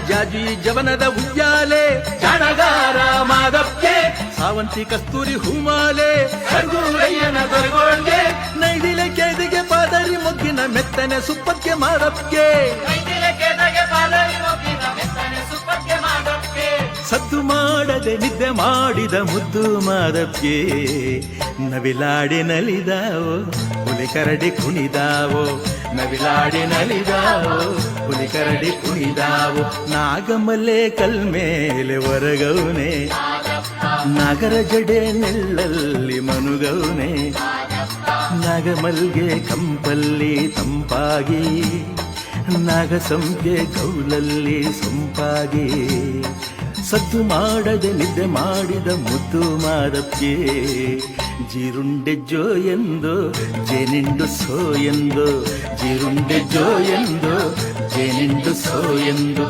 ಜಾಜಿ ಜವನದ ಉಯ್ಯಾಲೆ ಜಾಣಗಾರ ಮಾದಪ್ಗೆ ಸಾವಂತಿ ಕಸ್ತೂರಿ ಹೂಮಾಲೆ ಕರ್ಗೂರಯ್ಯನ ದೊರಗೋಳ್ಗೆ ನೈದಿಲೆ ಕೇದಿಗೆ ಪಾದರಿ ಮೊಗ್ಗಿನ ಮೆತ್ತನೆ ಸುಪ್ಪಕ್ಕೆ ಮಾದಪ್ಗೆ ಸದ್ದು ಮಾಡದೆ ನಿದ್ದೆ ಮಾಡಿದ ಮುದ್ದು ಮಾದಪ್ಗೆ ನವಿಲಾಡಿ ನಲಿದಾವೋ ಹುಲಿ ಕರಡಿ ಕುಣಿದಾವೋ ನವಿಲಾಡಿ ನಲಿದಾವೋ ಹುಲಿ ಕರಡಿ ಕುಣಿದಾವೋ ನಾಗಮಲೆ ಕಲ್ಮೇಲೆ ಹೊರಗೌನೆ ನಾಗರ ಜಡೆ ನೆಳ್ಳಲ್ಲಿ ಮನುಗೌನೆ ನಾಗಮಲ್ಗೆ ಕಂಪಲ್ಲಿ ತಂಪಾಗಿ ನಾಗಸಂಗೆ ಗೌಲಲ್ಲಿ ಸೊಂಪಾಗಿ ಸದ್ದು ಮಾಡದೆ ನಿದ್ದೆ ಮಾಡಿದ ಮುದ್ದು ಮಾದಪ್ಗೆ ಜೀರುಂಡೆ ಜೋ ಎಂದು ಜೇನಿಂಡು ಸೋ ಎಂದು ಜೀರುಂಡೆ ಜೋ ಎಂದು ಜೇನಿಂಡು ಸೋ ಎಂದು